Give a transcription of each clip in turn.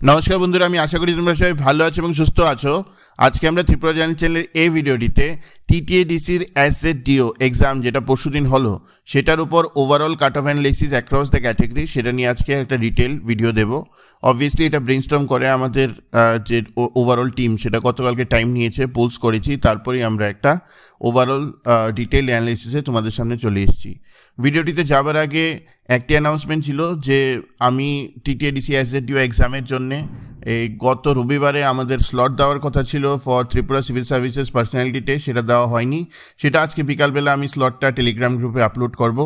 নমস্কার বন্ধুরা, আমি আশা করি তোমরা সবাই ভালো আছো এবং সুস্থ আছো। আজকে আমরা ত্রিপুরা জার্নি চ্যানেলের এই ভিডিওটিতে টিটিএডিসির এসজেডিও এক্সাম যেটা পরশুদিন হলো সেটার উপর overall cut off analysis across the category সেটা নিয়ে আজকে একটা ডিটেল ভিডিও দেবো। অবভিয়াসলি এটা ব্রেইনস্টর্ম করে আমাদের যে ওভারঅল টিম সেটা গতকালকে টাইম নিয়েছে, পোলস করেছি, তারপরেই আমরা একটা ওভারঅল ডিটেল অ্যানালাইসিসে তোমাদের সামনে চলে এসেছি। ভিডিওটিতে যাবার আগে একটি অ্যানাউন্সমেন্ট ছিল যে আমি টিটিএডিসি এসজেডিও এক্সামের জন্যে এই গত রবিবারে আমাদের স্লট দেওয়ার কথা ছিল for Tripura civil services personality test, সেটা দেওয়া হয়নি। সেটা আজকে বিকালবেলা আমি স্লটটা টেলিগ্রাম গ্রুপে আপলোড করব।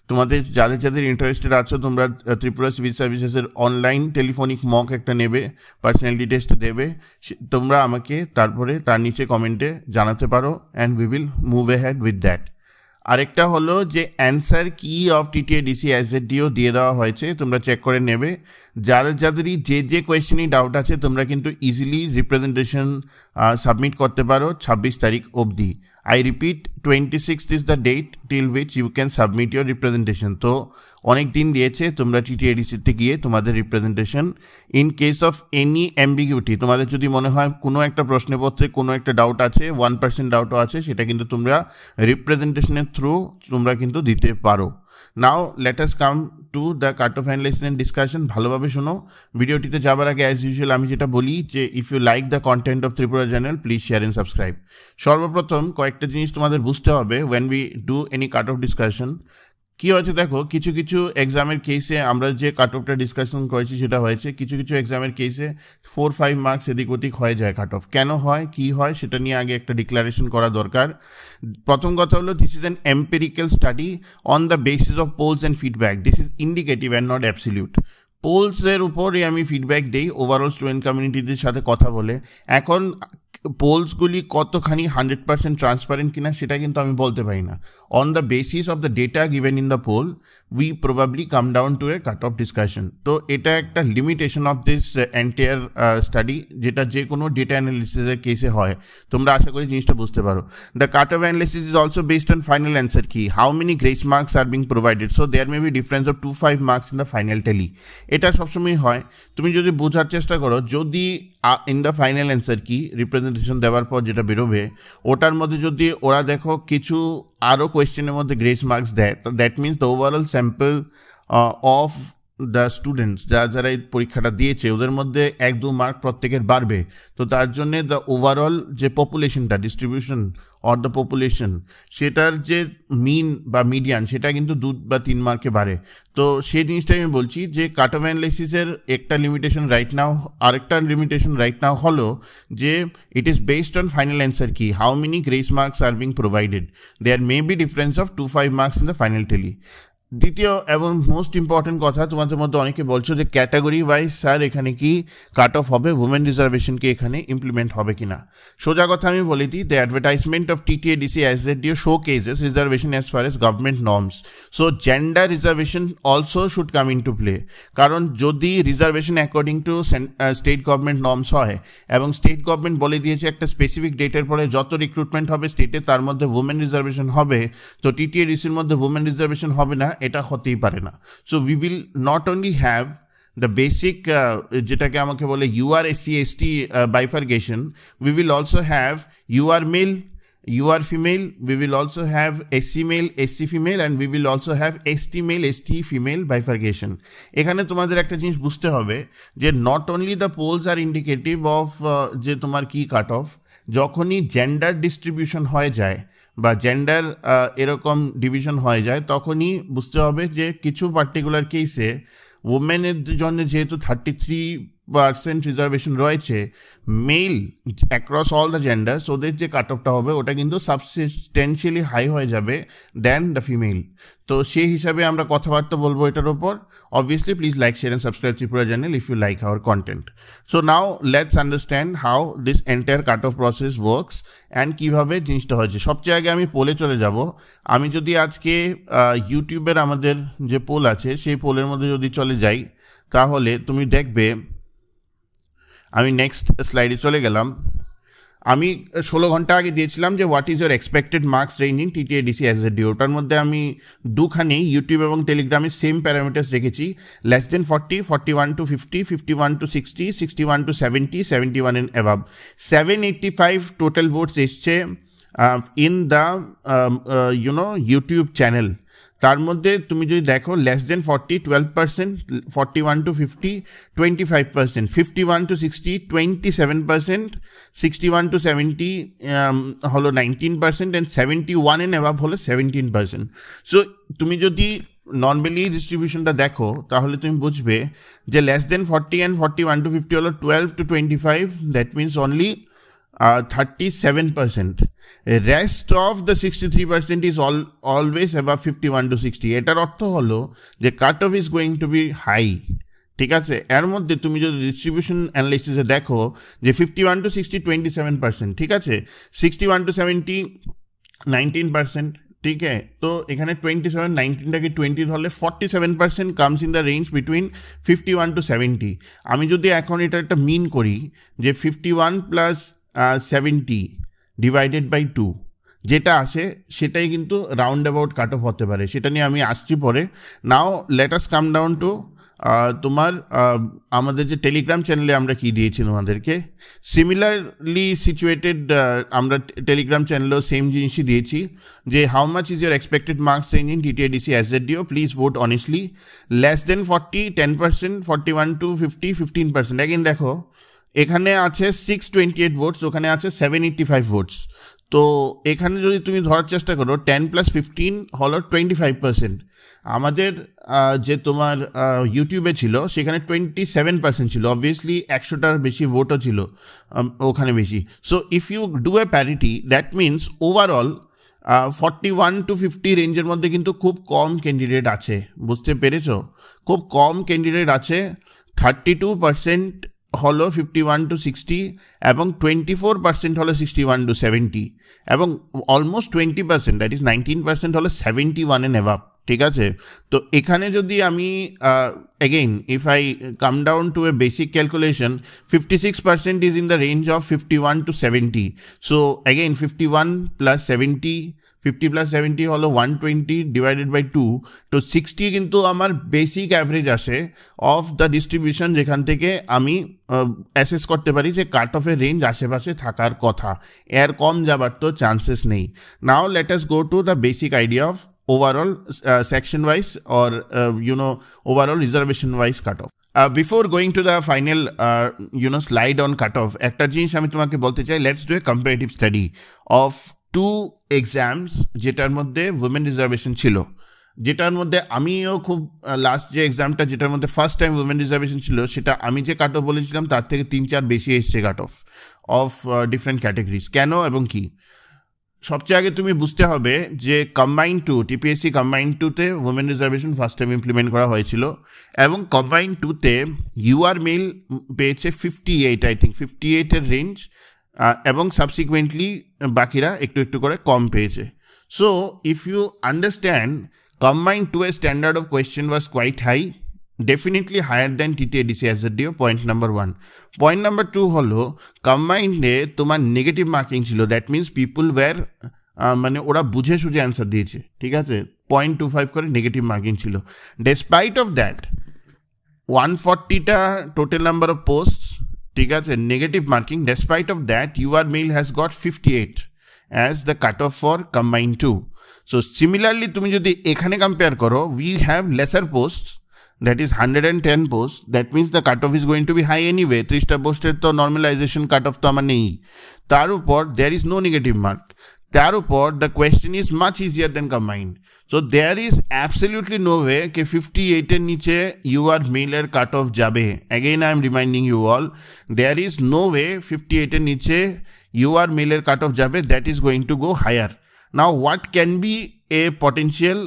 তোমাদের যাদের ইন্টারেস্টেড আছো তোমরা ত্রিপুরা সিভিল সার্ভিসেসের অনলাইন টেলিফোনিক মক একটা নেবে, পার্সোনালিটি টেস্ট দেবে, তোমরা আমাকে তারপরে তার নিচে কমেন্টে জানাতে পারো and we will move ahead with that. আরেকটা হলো যে অ্যান্সার কি অফ টিটিএডিসি এসজেডিও দিয়ে দেওয়া হয়েছে, তোমরা চেক করে নেবে। যাদেরই যে কোয়েশ্চেনই ডাউট আছে তোমরা কিন্তু ইজিলি রিপ্রেজেন্টেশন সাবমিট করতে পারো 26 তারিখ অবধি। I repeat, 26th is the date till which you can submit your representation. তো অনেক দিন দিয়েছে, তোমরা টিটিএডিসিতে গিয়ে তোমাদের representation, in case of any ambiguity, তোমাদের যদি মনে হয় কোনো একটা প্রশ্নপত্রে কোনো একটা ডাউট আছে, 1% ডাউটও আছে, সেটা কিন্তু তোমরা রিপ্রেজেন্টেশনের থ্রু তোমরা কিন্তু দিতে পারো। Now let us come to the cut off analysis and discussion. ভালোভাবে শোনো। ভিডিওটিতে যাবার আগে অ্যাজ ইউজুয়াল আমি যেটা বলি যে if you like the content of Tripura channel please share and subscribe. সর্বপ্রথম কয়েকটা জিনিস তোমাদের বুঝতে হবে when we do any cut off discussion. কী হয়েছে দেখো, কিছু কিছু এক্সামের কেসে আমরা যে কাট অফটা ডিসকাশন করেছি সেটা হয়েছে, কিছু কিছু এক্সামের কেসে 4-5 মার্কস এদিক ওদিক হয়ে যায় কাট অফ। কেন হয়, কী হয়, সেটা নিয়ে আগে একটা ডিক্লারেশন করা দরকার। প্রথম কথা হলো, this is an empirical study on the basis of polls and feedback. This is indicative and not absolute. পোলসের উপরে আমি ফিডব্যাক দিই ওভারঅল স্টুডেন্ট কমিউনিটিদের সাথে কথা বলে। এখন পোলসগুলি কতখানি 100% ট্রান্সপারেন্ট কিনা সেটা কিন্তু আমি বলতে পারি না। On the basis of the data given in the poll we probably come down to a cut off discussion. তো এটা একটা limitation of this entire study, যেটা যে কোনো ডেটা অ্যানালিসিসের কেসে হয়। তোমরা আশা করি জিনিসটা বুঝতে পারো। The cut off analysis is also based on final answer key, how many grace marks are being provided, so there may be difference of 2-5 marks in the final tally. এটা সবসময় হয়। তুমি যদি বোঝার চেষ্টা করো, যদি in the final answer key representation দেওয়ার পর যেটা বেরোবে ওটার মধ্যে যদি ওরা দেখো কিছু আরও কোয়েশ্চেনের মধ্যে গ্রেস মার্কস দেয়, that means the overall sample of the students যারা এই পরীক্ষাটা দিয়েছে ওদের মধ্যে 1-2 মার্ক প্রত্যেকের বাড়বে। তো তার জন্যে দ্য ওভারঅল যে পপুলেশনটা, ডিস্ট্রিবিউশন অর দ্য পপুলেশন, সেটার যে মিন বা মিডিয়ান সেটা কিন্তু 2 বা 3 মার্কে বাড়ে। তো সেই জিনিসটাই আমি বলছি যে কাট অফ অ্যানালাইসিসের একটা লিমিটেশন রাইট নাও, আরেকটা লিমিটেশন রাইট নাও হলো যে it is based on final answer key, how many grace marks are being provided, there may be difference of 2-5 marks in the final tally. দ্বিতীয় এবং most important কথা, তোমাদের মধ্যে অনেকে বলছো যে ক্যাটাগরি ওয়াইজ স্যার এখানে কি কাট অফ হবে, উমেন রিজার্ভেশনকে এখানে ইমপ্লিমেন্ট হবে কিনা। সোজা কথা আমি বলে দিই, the advertisement of TTADC SJDO show cases reservation as far as government norms, so gender reservation also should come in to play. কারণ যদি reservation according to state government norms হয় এবং স্টেট গভর্নমেন্ট বলে দিয়েছে একটা স্পেসিফিক ডেটের পরে যত রিক্রুটমেন্ট হবে স্টেটে তার মধ্যে উমেন রিজার্ভেশন হবে, তো টিটিএডিসির মধ্যে উমেন রিজার্ভেশন হবে না, এটা হতেই পারে না। So we will not only have the basic যেটাকে আমাকে বলে UR SC/ST bifurcation, we will also have UR male, UR female, we will also have SC male, SC female, and we will also have ST male, ST female bifurcation. এখানে তোমাদের একটা জিনিস বুঝতে হবে যে not only the polls are indicative of যে তোমার কি কাট অফ, যখনই জেন্ডার ডিস্ট্রিবিউশন হয়ে যায় বা জেন্ডার এরকম ডিভিশন হয়ে যায় তখনই বুঝতে হবে যে কিছু পার্টিকুলার কেসে ওমেনের জন্য যেহেতু 33% রিজার্ভেশন রয়েছে, male across all the genders, ওদের যে কাট অফটা হবে ওটা কিন্তু সাবস্টেন্সিয়ালি হাই হয়ে যাবে দেন দ্য ফিমেল। তো সেই হিসাবে আমরা কথাবার্তা বলবো এটার ওপর। Obviously, please like, share and subscribe to Tripura channel if you like our content. So now let's understand how this entire cut-off process works and কিভাবে জিনিসটা হয়েছে। সবচেয়ে আগে আমি পোলে চলে যাব। আমি যদি আজকে ইউটিউবের আমাদের যে পোল আছে সেই পোলের মধ্যে যদি চলে যাই তাহলে তুমি দেখবে, আমি নেক্সট স্লাইডে চলে গেলাম। আমি 16 ঘন্টা আগে দিয়েছিলাম যে what is your expected marks range in TTADC SJDO, ওটার মধ্যে আমি দুখানি ইউটিউব এবং টেলিগ্রামে সেম প্যারামিটার্স রেখেছি, less than 40, 41 to 50, 51 to 60, 61 to 70, 71 and above. 785 total votes এসছে ইন দ্য ইউটিউব চ্যানেল। তার মধ্যে তুমি যদি দেখো less than 40 12%, 41 to 50 25%, 51 to 60 27%, 61 to 70 হলো 19% and 71 and above হলো 17%. সো তুমি যদি নর্মালি ডিস্ট্রিবিউশনটা দেখো তাহলে তুমি বুঝবে যে লেস দেন 40 and 41 to 50 হলো 12 to 25, that means only 37%. Rest of the 63% is always above 51 to 60. এটার অর্থ হলো যে cut off is going to be high, ঠিক আছে। এর মধ্যে তুমি যদি ডিস্ট্রিবিউশন অ্যানালিসিসে দেখো যে 51 to 60 27%, ঠিক আছে, 61 to 70 19%, ঠিক আছে। তো এখানে 27 19টাকে 20 ধরলে 47% comes in the range between 51 to 70। আমি যদি এখন এটা একটা মিন করি যে 51 প্লাস 70 ডিভাইডেড বাই 2 যেটা আসে সেটাই কিন্তু রাউন্ড অ্যাবাউট কাট অফ হতে পারে, সেটা নিয়ে আমি আসছি পরে। Now let us come down to তোমার আমাদের যে টেলিগ্রাম চ্যানেলে আমরা কি দিয়েছি তোমাদেরকে, সিমিলারলি সিচুয়েটেড আমরা টেলিগ্রাম চ্যানেলেও সেম জিনিসই দিয়েছি যে how much is your expected marks range in TTADC SZDO, please vote honestly, less than 40 10%, 41 to 50 15%। Again দেখো এখানে আছে 628 ভোটস, ওখানে আছে 785 ভোটস। তো এখানে যদি তুমি ধরার চেষ্টা করো 10 + 15 হলো 25%। আমাদের যে তোমার ইউটিউবে ছিল সেখানে 27% ছিল, অবভিয়াসলি 100টার বেশি ভোটও ছিল ওখানে বেশি। So if you do a parity that means overall 41 to 50 রেঞ্জের মধ্যে কিন্তু খুব কম ক্যান্ডিডেট আছে, বুঝতে পেরেছো? খুব কম ক্যান্ডিডেট আছে। 32% হলো 51 to 60 এবং 24% হলো 61 to 70 এবং অলমোস্ট 20% দ্যাট ইজ 19% হলো 71 and above, ঠিক আছে। তো এখানে যদি আমি again if I come down to a basic calculation, 56% is in the range of 51 to 70. So again 51 plus 70, 50 plus 70 হলো 120 ডিভাইডেড বাই 2, তো 60 কিন্তু আমার বেসিক অ্যাভারেজ আসে অফ দ্য ডিস্ট্রিবিউশন, যেখান থেকে আমি অ্যাসেস করতে পারি যে কাট অফের রেঞ্জ আশেপাশে থাকার কথা, এর কম যাবার তো চান্সেস নেই। Now let us go to the basic idea of overall section wise or overall reservation wise cutoff. Before going to the final slide on cutoff, একটা জিনিস আমি তোমাকে বলতে চাই, let's do a comparative study of two exams যেটার মধ্যে women reservation ছিল, যেটার মধ্যে আমিও খুব লাস্ট যে এক্সামটা যেটার মধ্যে ফার্স্ট টাইম উইমেন রিজার্ভেশন ছিল, সেটা আমি যে কাট অফ বলেছিলাম তার থেকে 3-4 বেশি এসছে কাট অফ ডিফারেন্ট ক্যাটাগরিজ। কেন এবং কি? সবচেয়ে আগে তুমি বুঝতে হবে যে কম্বাইন 2 টিপিএসসি কম্বাইন 2তে women reservation first time implement করা হয়েছিল এবং কম্বাইন 2তে ইউআর মেল পেয়েছে 58, আই থিঙ্ক 58-এর রেঞ্জ, এবং সাবসিকুয়েন্টলি বাকিরা একটু একটু করে কম পেয়েছে। So if you understand combine 2-এর standard of question was quite high, definitely higher than TTADC SZDO, point number 1। Point number 2 হলো কম্বাইন্ডে তোমার নেগেটিভ মার্কিং ছিল, দ্যাট মিনস পিপুল ওয়্যার মানে ওরা বুঝে সুঝে অ্যান্সার দিয়েছে, ঠিক আছে, 0.25 করে নেগেটিভ মার্কিং ছিল। ডেসপাইট অফ দ্যাট 140টা টোটাল নাম্বার অফ পোস্ট, ঠিক আছে, negative marking, despite of that UR male has got 58 as the cut off for combine 2। So similarly তুমি যদি এখানে কম্পেয়ার করো, we have lesser post, that is 110 posts, that means the cutoff is going to be high anyway. 30টা পোস্টের তো normalisation cut off তো আমার নেই, তার উপর there is no negative mark, তার উপর the question is much easier than combined. So there is absolutely no way ke 58-এর নিচে your male-এর কাট অফ যাবে। Again I am reminding you all, there is no way 58-এর নিচে your male-এর cut off যাবে, that is going to go higher. Now what can be a potential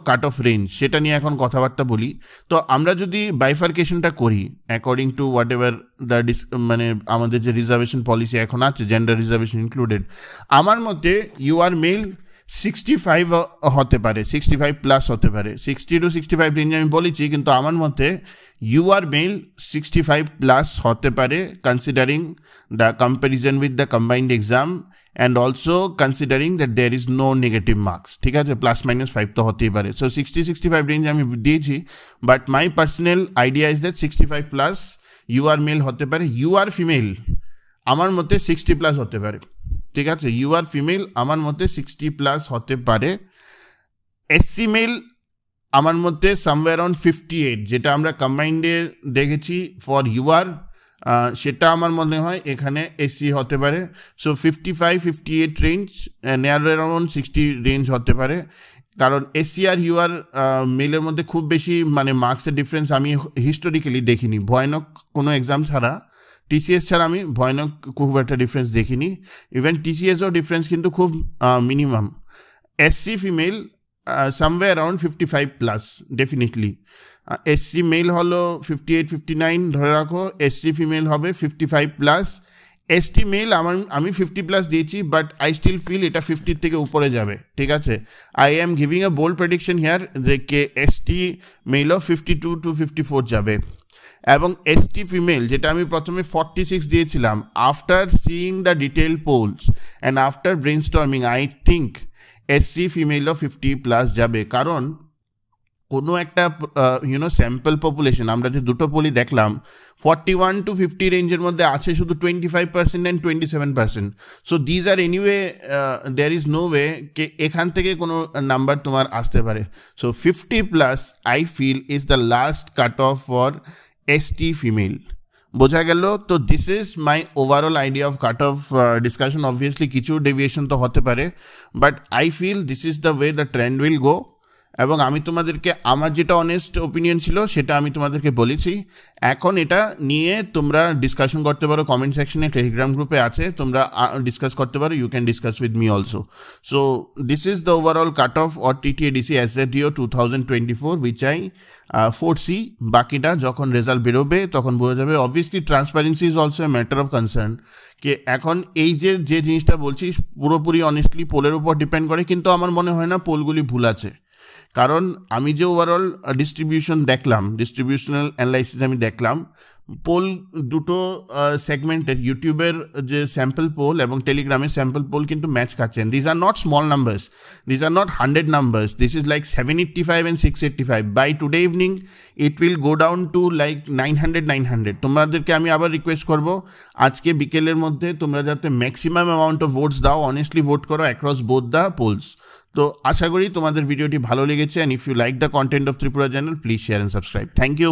cut off range, সেটা নিয়ে এখন কথাবার্তা বলি। তো আমরা যদি বাইফার্কেশনটা করি according to what ever the মানে আমাদের যে রিজার্ভেশন পলিসি এখন আছে, জেন্ডার রিজার্ভেশন ইনক্লুডেড, আমার মতে ইউআর মেল 65 হতে পারে, 65 প্লাস হতে পারে। 60 to 65 রেঞ্জ আমি বলেছি, কিন্তু আমার মতে ইউ আর মেল 65 প্লাস হতে পারে, considering the comparison with the combined exam and also considering that there is no negative marks. ঠিক আছে, +-5 তো হতেই পারে। সো 60-65 রেঞ্জ আমি দিয়েছি, but my personal idea is that 65 plus U R male হতে পারে। ইউ আর ফিমেল আমার মতে 60 প্লাস হতে পারে। ঠিক আছে, ইউ আর ফিমেল আমার মতে 60 প্লাস হতে পারে। এসসি মেল আমার মধ্যে সামওয়্যার অন 58, যেটা আমরা কম্বাইন্ডে দেখেছি ফর ইউ আর, সেটা আমার মনে হয় এখানে এসসি হতে পারে। So 55-58 range, near around 60 range হতে পারে, কারণ এসসি আর ইউ আর মেলের মধ্যে খুব বেশি মানে মার্কসের ডিফারেন্স আমি হিস্টোরিক্যালি দেখিনি। ভয়ানক কোনো এক্সাম ছাড়া, টিসিএস ছাড়া আমি ভয়ানক খুব একটা ডিফারেন্স দেখিনি। ইভেন টিসিএসও ডিফারেন্স কিন্তু খুব minimum. SC female somewhere around 55 plus definitely. SC mail হলো 58-59 ধরে রাখো, এসসি ফিমেল হবে 55 প্লাস। এসটি মেল আমি 50 প্লাস দিয়েছি, বাট আই স্টিল ফিল এটা 50 থেকে উপরে যাবে। ঠিক আছে, I am giving a bold prediction here যে কে এসটি মেলও 52 to 54 যাবে। এবং এসটি ফিমেল যেটা আমি প্রথমে 46 দিয়েছিলাম, after seeing the detail polls and after brainstorming I think SC ফিমেলও 50 প্লাস যাবে। কারণ কোনো একটা স্যাম্পল পপুলেশন, আমরা যে দুটো পোলই দেখলাম, 41 to 50 রেঞ্জের মধ্যে আছে শুধু 25% and 27%। So these are anyway there is no way কে এখান থেকে কোনো নাম্বার তোমার আসতে পারে। সো 50 plus I feel is the last cut off for ST female. বোঝা গেল? তো this is my overall idea of cut off discussion. Obviously কিছু ডেভিয়েশন তো হতে পারে, but I feel this is the way the trend will go. এবং আমি তোমাদেরকে আমার যেটা অনেস্ট ওপিনিয়ন ছিল সেটা আমি তোমাদেরকে বলেছি। এখন এটা নিয়ে তোমরা ডিসকাশন করতে পারো, কমেন্ট সেকশনে টেলিগ্রাম গ্রুপে আছে, তোমরা ডিসকাস করতে পারো। You can discuss with me also. So this is the overall cut off or TTADC SZDO 2024 which I foresee. বাকিটা যখন রেজাল্ট বেরোবে তখন বোঝা যাবে। Obviously transparency is also a matter of concern, কে এখন এই যে জিনিসটা বলছি পুরোপুরি অনেস্টলি পোলের উপর ডিপেন্ড করে, কিন্তু আমার মনে হয় না পোলগুলি ভুল আছে। কারণ আমি যে ওভারঅল ডিস্ট্রিবিউশন দেখলাম, ডিস্ট্রিবিউশনাল অ্যানালাইসিস আমি দেখলাম, পোল দুটো সেগমেন্টের, ইউটিউবের যে স্যাম্পল পোল এবং টেলিগ্রামের স্যাম্পল পোল কিন্তু ম্যাচ খাচ্ছেন। These are not small numbers, these are not 100 numbers, this is like 785 and 685. By today evening it will go down to like 900. তোমাদেরকে আমি আবার রিকোয়েস্ট করবো আজকে বিকেলের মধ্যে তোমরা যাতে ম্যাক্সিমাম অ্যামাউন্ট অফ ভোটস দাও, অনেস্টলি ভোট করো অ্যাক্রস বোথ দ্য পোলস। তো আশা করি তোমাদের ভিডিওটি ভালো লেগেছে, and if you like the content of Tripura channel please share and subscribe. Thank you.